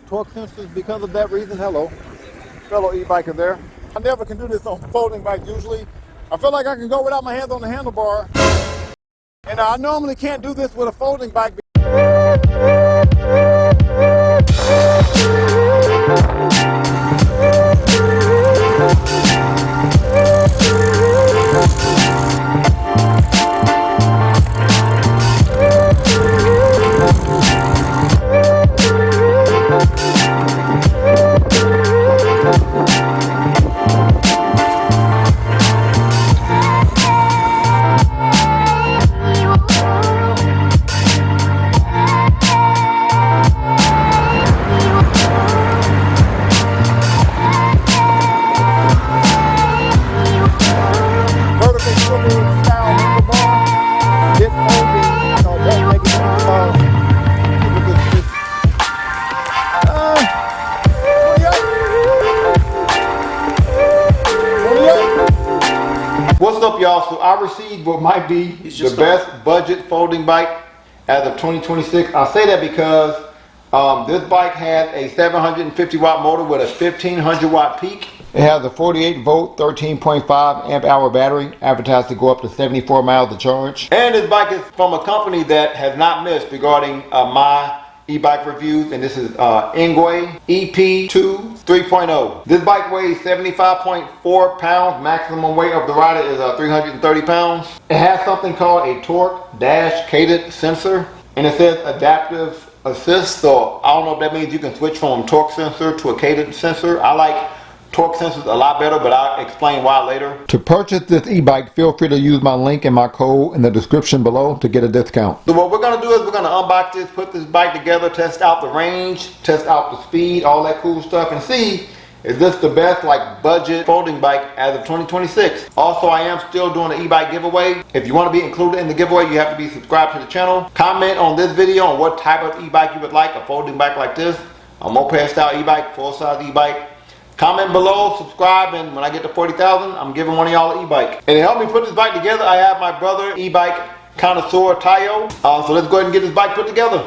torque sensors because of that reason. Hello, fellow e-biker there. I never can do this on folding bike usually. I feel like I can go without my hands on the handlebar. And I normally can't do this with a folding bike. What's up, y'all? So I received what might be the best budget folding bike as of 2026. I say that because this bike has a 750 watt motor with a 1500 watt peak. It has a 48 volt, 13.5 amp hour battery, advertised to go up to 74 miles to charge. And this bike is from a company that has not missed regarding my e-bike reviews, and this is Engwe EP-2 3.0. This bike weighs 75.4 pounds. Maximum weight of the rider is 330 pounds. It has something called a torque dash cadence sensor, and it says adaptive assist. So I don't know if that means you can switch from a torque sensor to a cadence sensor. I like torque sensors a lot better, but I'll explain why later. To purchase this e-bike, feel free to use my link and my code in the description below to get a discount. So what we're going to do is we're going to unbox this, put this bike together, test out the range, test out the speed, all that cool stuff, and see is this the best like budget folding bike as of 2026. Also, I am still doing an e-bike giveaway. If you want to be included in the giveaway, you have to be subscribed to the channel. Comment on this video on what type of e-bike you would like, a folding bike like this, a moped style e-bike, full size e-bike. Comment below, subscribe, and when I get to 40,000, I'm giving one of y'all an e-bike. And to help me put this bike together, I have my brother, e-bike connoisseur Tayo. So let's go ahead and get this bike put together.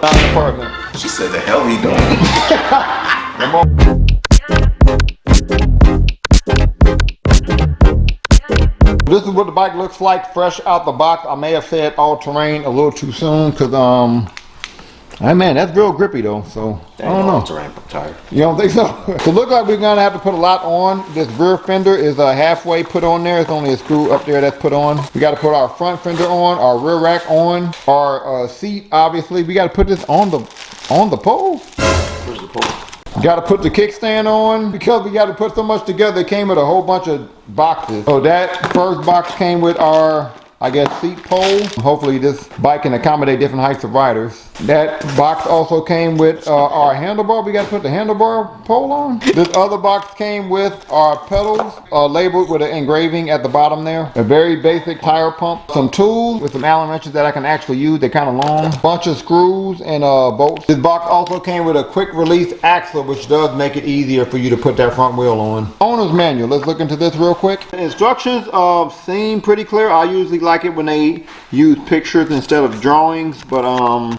She said the hell he don't. Come on. This is what the bike looks like fresh out the box. I may have said all terrain a little too soon because hey man, that's real grippy though, so I don't know. Terrain tire. You don't think so? So it looks like we're gonna have to put a lot on. This rear fender is halfway put on there. It's only a screw up there that's put on. We gotta put our front fender on, our rear rack on, our seat, obviously. We gotta put this on the pole. Where's the pole? Got to put the kickstand on because we got to put so much together. It came with a whole bunch of boxes. So that first box came with our, I guess, seat pole. Hopefully this bike can accommodate different heights of riders. That box also came with our handlebar. We got to put the handlebar pole on. This other box came with our pedals labeled with an engraving at the bottom there. A very basic tire pump. Some tools with some Allen wrenches that I can actually use. They're kind of long. Bunch of screws and bolts. This box also came with a quick release axle, which does make it easier for you to put that front wheel on. Owner's manual. Let's look into this real quick. The instructions seem pretty clear. I usually like it when they use pictures instead of drawings, but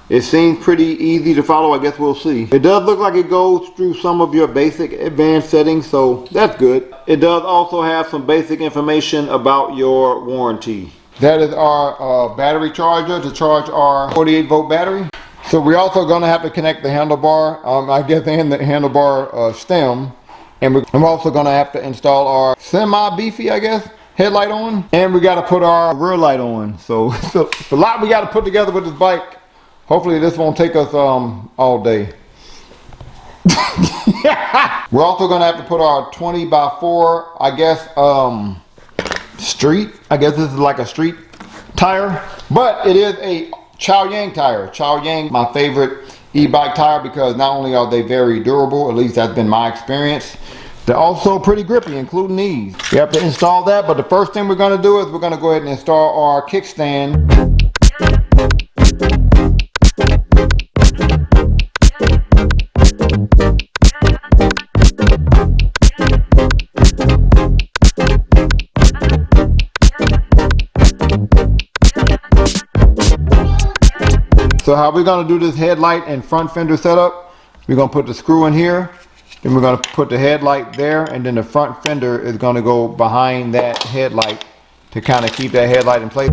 it seems pretty easy to follow. I guess we'll see. It does look like it goes through some of your basic advanced settings, so that's good. It does also have some basic information about your warranty. That is our battery charger to charge our 48 volt battery. So we're also going to have to connect the handlebar, I guess, and the handlebar stem, and we're also going to have to install our semi-beefy, I guess, headlight on, and we got to put our rear light on. So it's a lot we got to put together with this bike. Hopefully this won't take us all day. We're also going to have to put our 20 by 4, I guess, street. I guess this is like a street tire, but it is a Chow Yang tire. Chow Yang, my favorite e-bike tire, because not only are they very durable, at least that's been my experience, they're also pretty grippy, including these. We have to install that, but the first thing we're going to do is we're going to go ahead and install our kickstand. So how we're going to do this headlight and front fender setup, We're gonna put the screw in here, then we're gonna put the headlight there, and then the front fender is gonna go behind that headlight to kind of keep that headlight in place.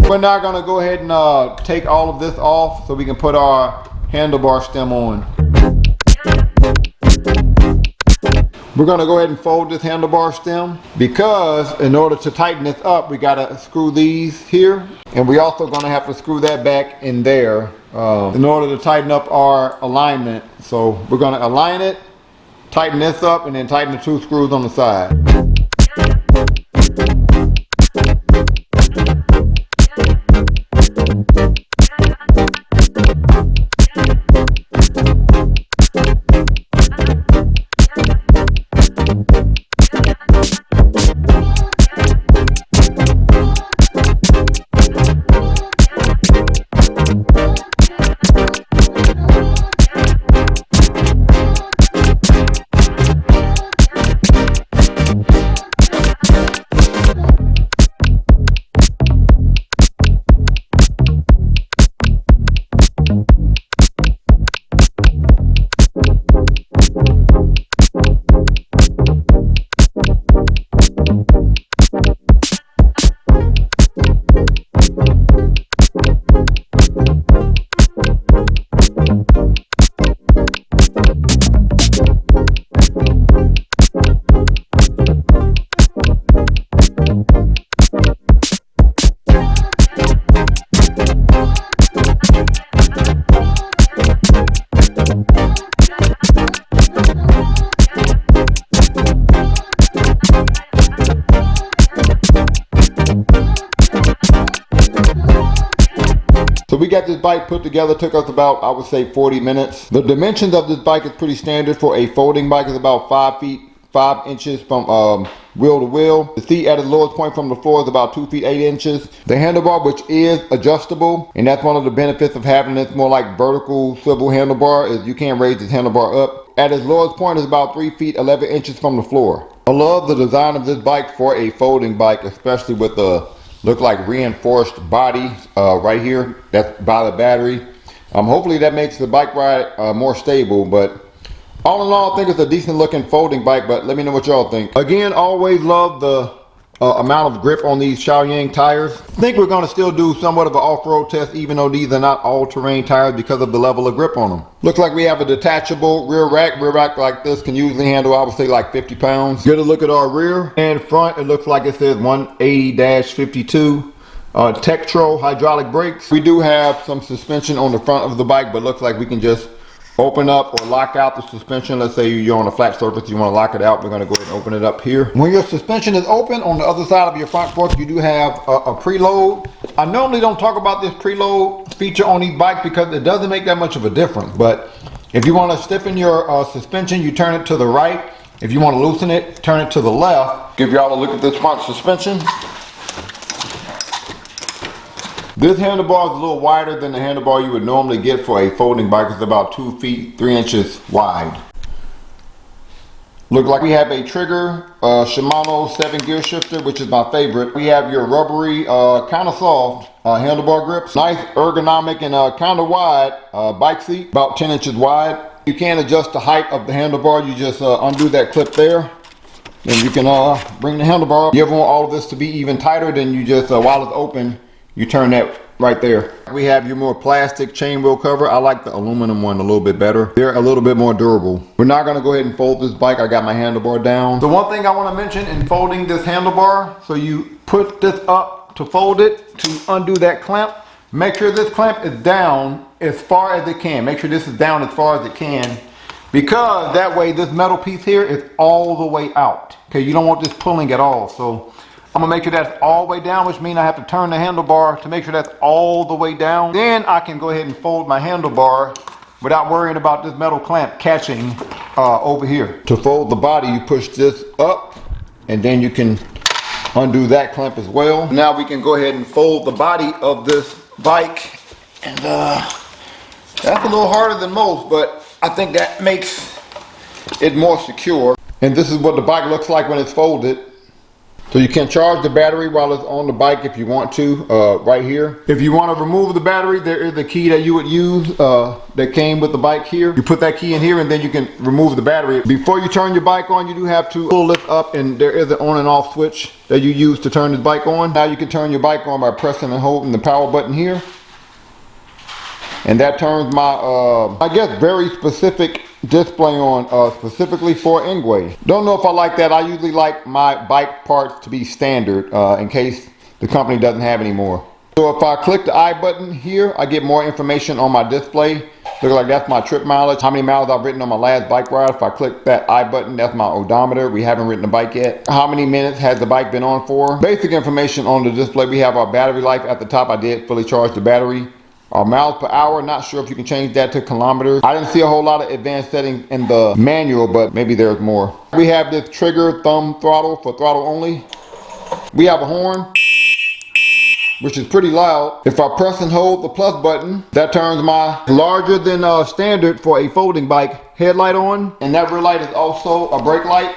We're now gonna go ahead and take all of this off so we can put our handlebar stem on. We're gonna go ahead and fold this handlebar stem because in order to tighten this up, we gotta screw these here, and we also gonna have to screw that back in there in order to tighten up our alignment. So we're gonna align it, tighten this up, and then tighten the 2 screws on the side. So we got this bike put together, took us about, I would say, 40 minutes. The dimensions of this bike is pretty standard for a folding bike. It's about 5 feet 5 inches from wheel to wheel. The seat at its lowest point from the floor is about 2 feet 8 inches. The handlebar, which is adjustable, and that's one of the benefits of having this more like vertical swivel handlebar, is you can raise this handlebar up. At its lowest point is about 3 feet 11 inches from the floor. I love the design of this bike for a folding bike, especially with the look like reinforced body right here. That's by the battery. Hopefully that makes the bike ride more stable, but all in all, I think it's a decent looking folding bike, but let me know what y'all think. Again, always love the amount of grip on these Shaoyang tires. I think we're gonna still do somewhat of an off-road test, even though these are not all-terrain tires, because of the level of grip on them. Looks like we have a detachable rear rack. Rear rack like this can usually handle, I would say, like 50 pounds. Get a look at our rear and front. It looks like it says 180-52. Tektro hydraulic brakes. We do have some suspension on the front of the bike, but looks like we can just open up or lock out the suspension. Let's say you're on a flat surface, you want to lock it out. We're going to go ahead and open it up here. When your suspension is open, on the other side of your front fork, you do have a preload. I normally don't talk about this preload feature on these bikes because it doesn't make that much of a difference. But if you want to stiffen your suspension, you turn it to the right. If you want to loosen it, turn it to the left. Give y'all a look at this front suspension. This handlebar is a little wider than the handlebar you would normally get for a folding bike. It's about 2 feet 3 inches wide. Look like we have a trigger, Shimano 7-gear shifter, which is my favorite. We have your rubbery, kind of soft handlebar grips. Nice ergonomic and kind of wide bike seat, about 10 inches wide. You can adjust the height of the handlebar. You just undo that clip there. Then you can bring the handlebar up. You ever want all of this to be even tighter, then you just, while it's open, you turn that right there. We have your more plastic chain wheel cover. I like the aluminum one a little bit better. They're a little bit more durable. We're not gonna go ahead and fold this bike. I got my handlebar down. The one thing I wanna mention in folding this handlebar, so you put this up to fold it, to undo that clamp, make sure this clamp is down as far as it can. Make sure this is down as far as it can, because that way this metal piece here is all the way out. Okay, you don't want this pulling at all. So I'm gonna make sure that's all the way down, which means I have to turn the handlebar to make sure that's all the way down. Then I can go ahead and fold my handlebar without worrying about this metal clamp catching over here. To fold the body, you push this up, and then you can undo that clamp as well. Now we can go ahead and fold the body of this bike, and that's a little harder than most, but I think that makes it more secure. And this is what the bike looks like when it's folded. So you can charge the battery while it's on the bike if you want to, right here. If you want to remove the battery, there is a key that you would use that came with the bike here. You put that key in here and then you can remove the battery. Before you turn your bike on, you do have to pull this up, and there is an on and off switch that you use to turn this bike on. Now you can turn your bike on by pressing and holding the power button here. And that turns my, I guess, very specific display on, specifically for Engwe. Don't know if I like that. I usually like my bike parts to be standard in case the company doesn't have any more. So if I click the I button here, I get more information on my display. Look like that's my trip mileage, how many miles I've ridden on my last bike ride. If I click that I button, that's my odometer. We haven't ridden the bike yet. How many minutes has the bike been on for? Basic information on the display. We have our battery life at the top. I did fully charge the battery. Our miles per hour, not sure if you can change that to kilometers. I didn't see a whole lot of advanced settings in the manual, but maybe there's more. We have this trigger thumb throttle for throttle only. We have a horn, which is pretty loud. If I press and hold the plus button, that turns my larger than standard for a folding bike headlight on. And that rear light is also a brake light.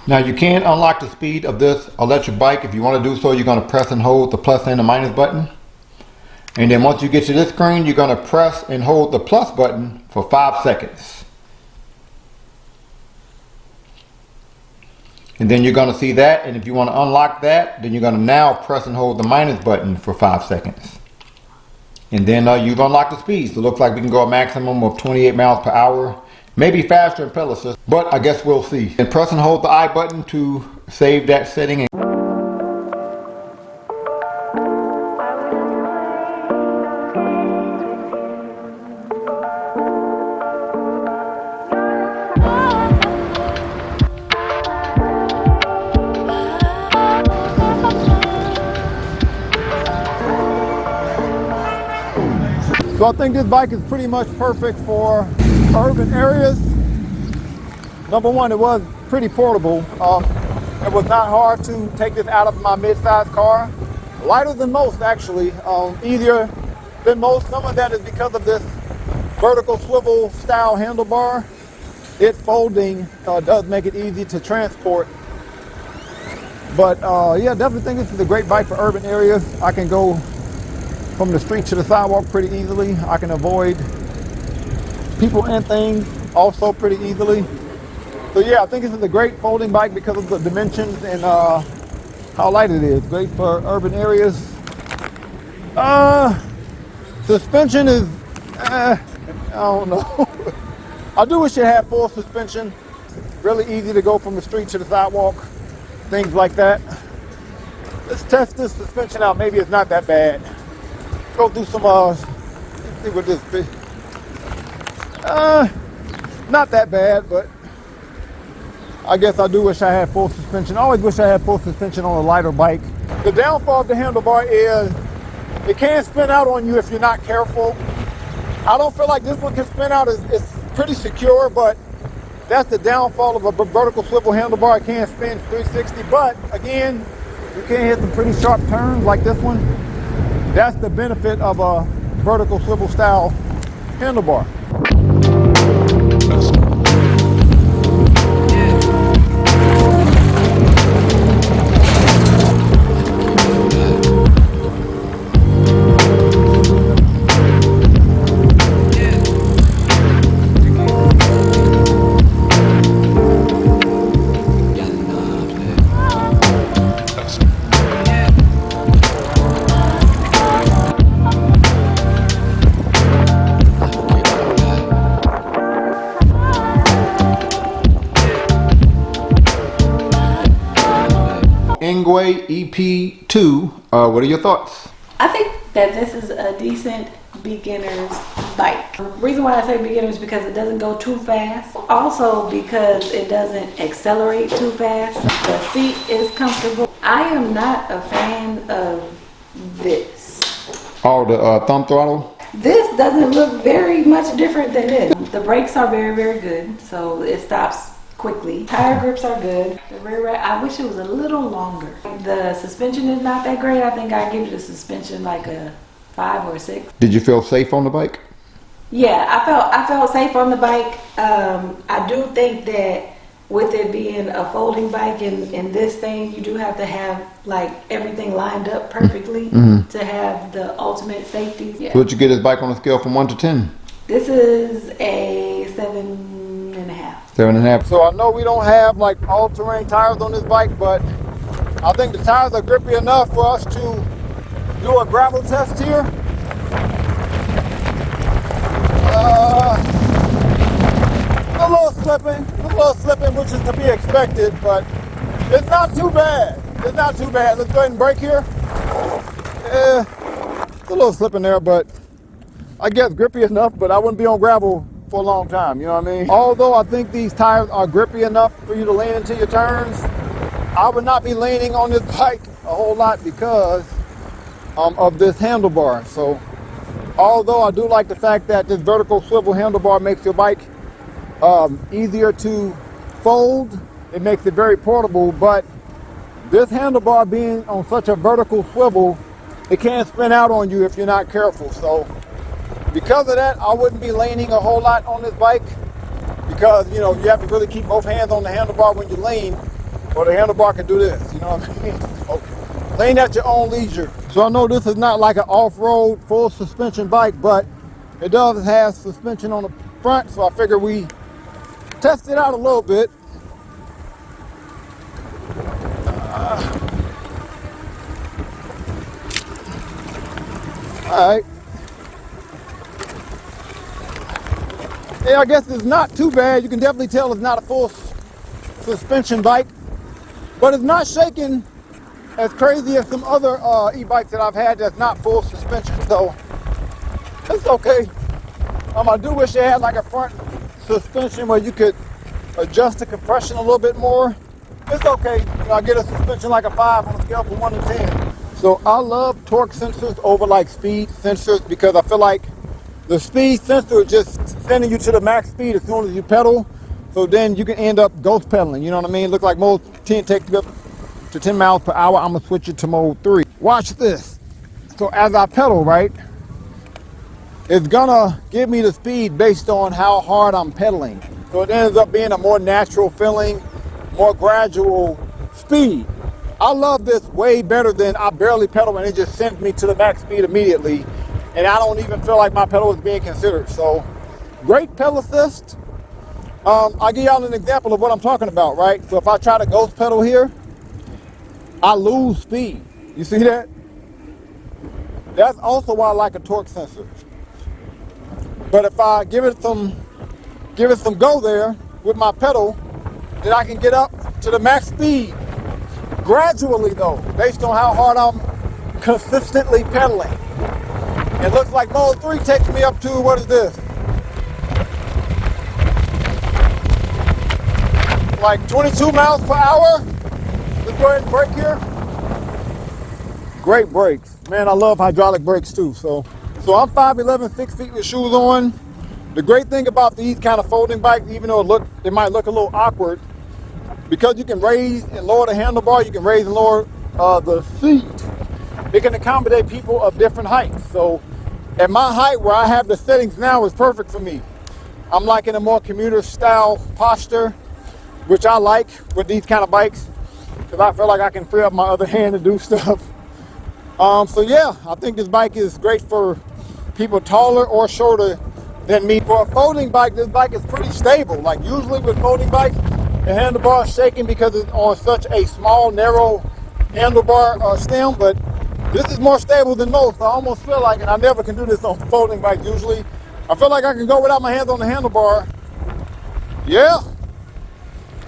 Now you can unlock the speed of this electric bike. If you want to do so, you're going to press and hold the plus and the minus button. And then once you get to this screen, you're going to press and hold the plus button for 5 seconds. And then you're going to see that. And if you want to unlock that, then you're going to now press and hold the minus button for 5 seconds. And then you've unlocked the speed. So it looks like we can go a maximum of 28 miles per hour. Maybe faster in pedal assist, but I guess we'll see. And press and hold the I button to save that setting. So I think this bike is pretty much perfect for urban areas. Number one, it was pretty portable. It was not hard to take this out of my mid-size car. Lighter than most, actually. Easier than most. Some of that is because of this vertical swivel style handlebar. It folding does make it easy to transport. But yeah, definitely think this is a great bike for urban areas. I can go from the street to the sidewalk pretty easily. I can avoid people and things also pretty easily. So yeah, I think this is a great folding bike because of the dimensions and how light it is. Great for urban areas. Suspension is, I don't know. I do wish it had full suspension. Really easy to go from the street to the sidewalk, things like that. Let's test this suspension out. Maybe it's not that bad. Go do some, see what this be. Not that bad, but I guess I do wish I had full suspension. I always wish I had full suspension on a lighter bike. The downfall of the handlebar is it can spin out on you if you're not careful. I don't feel like this one can spin out. It's pretty secure, but that's the downfall of a vertical swivel handlebar. It can spin 360, but again, you can hit some pretty sharp turns like this one. That's the benefit of a vertical swivel style handlebar. Engwe EP-2, what are your thoughts? I think that this is a decent beginner's bike. The reason why I say beginners is because it doesn't go too fast. Also because it doesn't accelerate too fast. The seat is comfortable. I am not a fan of this. Oh, the thumb throttle? This doesn't look very much different than this. The brakes are very, very good, so it stops quickly. Tire grips are good. The rear rack, I wish it was a little longer. The suspension is not that great. I think I give the suspension like a 5 or 6. Did you feel safe on the bike? Yeah, I felt safe on the bike. I do think that with it being a folding bike and this thing, you do have to have like everything lined up perfectly to have the ultimate safety. Yeah. So what you get this bike on a scale from 1 to 10? This is a 7.5. 7.5. So I know we don't have like all-terrain tires on this bike, but I think the tires are grippy enough for us to do a gravel test here. A little slipping, which is to be expected, but it's not too bad. It's not too bad. Let's go ahead and brake here. It's a little slipping there, but I guess grippy enough, but I wouldn't be on gravel for a long time, you know what I mean? Although I think these tires are grippy enough for you to lean into your turns, I would not be leaning on this bike a whole lot because of this handlebar. So although I do like the fact that this vertical swivel handlebar makes your bike easier to fold, it makes it very portable, but this handlebar being on such a vertical swivel, it can spin out on you if you're not careful. So because of that, I wouldn't be leaning a whole lot on this bike because, you know, you have to really keep both hands on the handlebar when you lean, or the handlebar can do this, you know what I mean? So lean at your own leisure. So I know this is not like an off-road full suspension bike, but it does have suspension on the front, so I figure we test it out a little bit. All right. Yeah, I guess it's not too bad. You can definitely tell it's not a full suspension bike, but it's not shaking as crazy as some other e-bikes that I've had that's not full suspension, so it's okay. I do wish they had like a front suspension where you could adjust the compression a little bit more. It's okay. You know, I get a suspension like a 5 on a scale from 1 to 10. So I love torque sensors over like speed sensors because I feel like the speed sensor is just sending you to the max speed as soon as you pedal. So then you can end up ghost pedaling. You know what I mean? Look like mode 10 takes you up to 10 miles per hour. I'm gonna switch it to mode 3. Watch this. So as I pedal, right, it's gonna give me the speed based on how hard I'm pedaling. So it ends up being a more natural feeling, more gradual speed. I love this way better than I barely pedal and it just sends me to the max speed immediately. And I don't even feel like my pedal is being considered. So great pedal assist. I'll give y'all an example of what I'm talking about, right? So if I try to ghost pedal here, I lose speed. You see that? That's also why I like a torque sensor. But if I give it some go there with my pedal, then I can get up to the max speed gradually though, based on how hard I'm consistently pedaling. It looks like mode 3 takes me up to, what is this? Like 22 miles per hour. Let's go ahead and brake here. Great brakes. Man, I love hydraulic brakes too. So I'm 5'11", 6 feet with shoes on. The great thing about these kind of folding bikes, even though it might look a little awkward, because you can raise and lower the handlebar, you can raise and lower the seat. It can accommodate people of different heights. So at my height, where I have the settings now, is perfect for me. I'm like in a more commuter style posture, which I like with these kind of bikes, because I feel like I can free up my other hand to do stuff. So yeah, I think this bike is great for people taller or shorter than me. For a folding bike, this bike is pretty stable. Like usually with folding bikes, the handlebar is shaking because it's on such a small, narrow handlebar stem, but this is more stable than most. I almost feel like, and I never can do this on folding bikes usually, I feel like I can go without my hands on the handlebar. Yeah.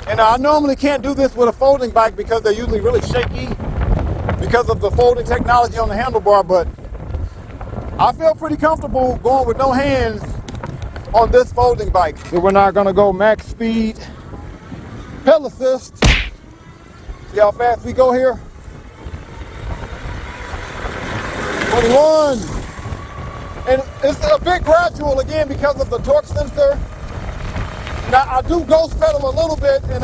And I normally can't do this with a folding bike because they're usually really shaky because of the folding technology on the handlebar, but I feel pretty comfortable going with no hands on this folding bike. So we're not gonna go max speed pedal assist. See how fast we go here? 21. And it's a bit gradual again because of the torque sensor. Now I do ghost pedal a little bit in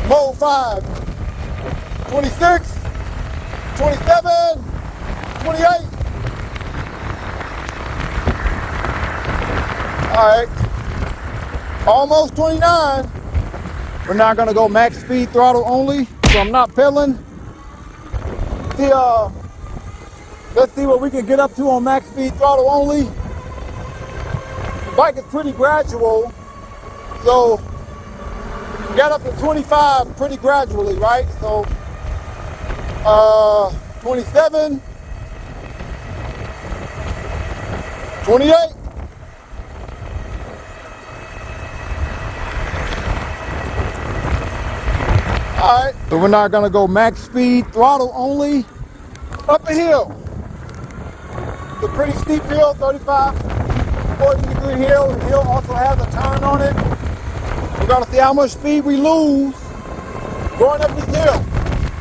mode 5. 26, 27, 28. All right, almost 29. We're now gonna go max speed throttle only, so I'm not pedaling. Let's see what we can get up to on max speed throttle only. The bike is pretty gradual, so we got up to 25 pretty gradually, right? So 27, 28. All right, so we're now gonna go max speed throttle only up a hill. It's a pretty steep hill, 35, 40 degree hill. The hill also has a turn on it. We're gonna see how much speed we lose going up this hill.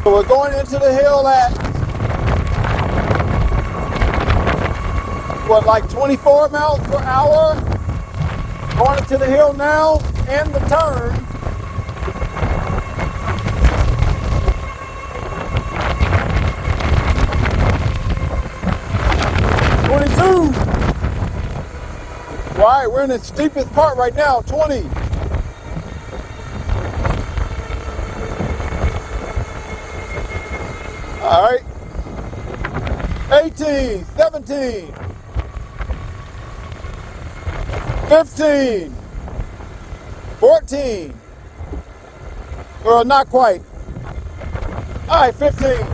So we're going into the hill at, what, like 24 miles per hour? Going into the hill now and the turn. All right, we're in the steepest part right now, 20. All right, 18, 17, 15, 14. Well, not quite. All right, 15.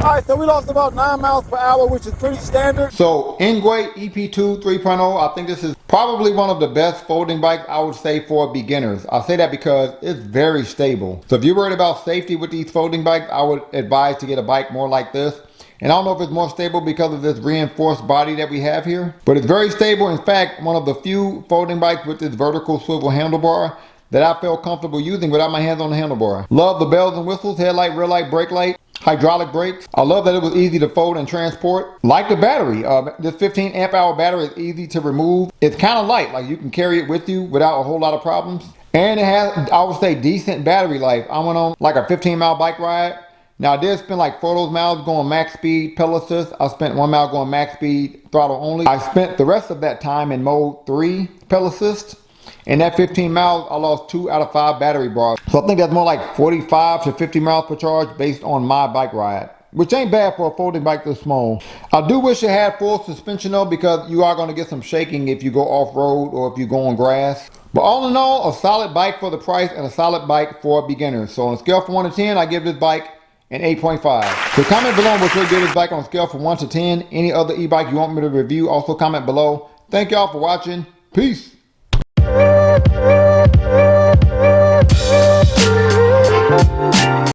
All right, so we lost about 9 miles per hour, which is pretty standard. So Engwe EP-2 3.0, I think this is probably one of the best folding bikes I would say for beginners. I say that because it's very stable. So if you're worried about safety with these folding bikes, I would advise to get a bike more like this. And I don't know if it's more stable because of this reinforced body that we have here, but it's very stable. In fact, one of the few folding bikes with this vertical swivel handlebar that I felt comfortable using without my hands on the handlebar. Love the bells and whistles, headlight, rear light, brake light, hydraulic brakes. I love that it was easy to fold and transport. Like the battery, this 15 amp hour battery is easy to remove. It's kind of light, like you can carry it with you without a whole lot of problems. And it has, I would say, decent battery life. I went on like a 15-mile bike ride. Now I did spend like 4 of those miles going max speed, pedal assist. I spent 1 mile going max speed, throttle only. I spent the rest of that time in mode 3, pedal assist. And that 15 miles, I lost 2 out of 5 battery bars. So I think that's more like 45 to 50 miles per charge based on my bike ride, which ain't bad for a folding bike this small. I do wish it had full suspension though, because you are gonna get some shaking if you go off-road or if you go on grass. But all in all, a solid bike for the price and a solid bike for beginners. So on a scale from 1 to 10, I give this bike an 8.5. So comment below what you'll give this bike on a scale from 1 to 10. Any other e-bike you want me to review, also comment below. Thank y'all for watching. Peace.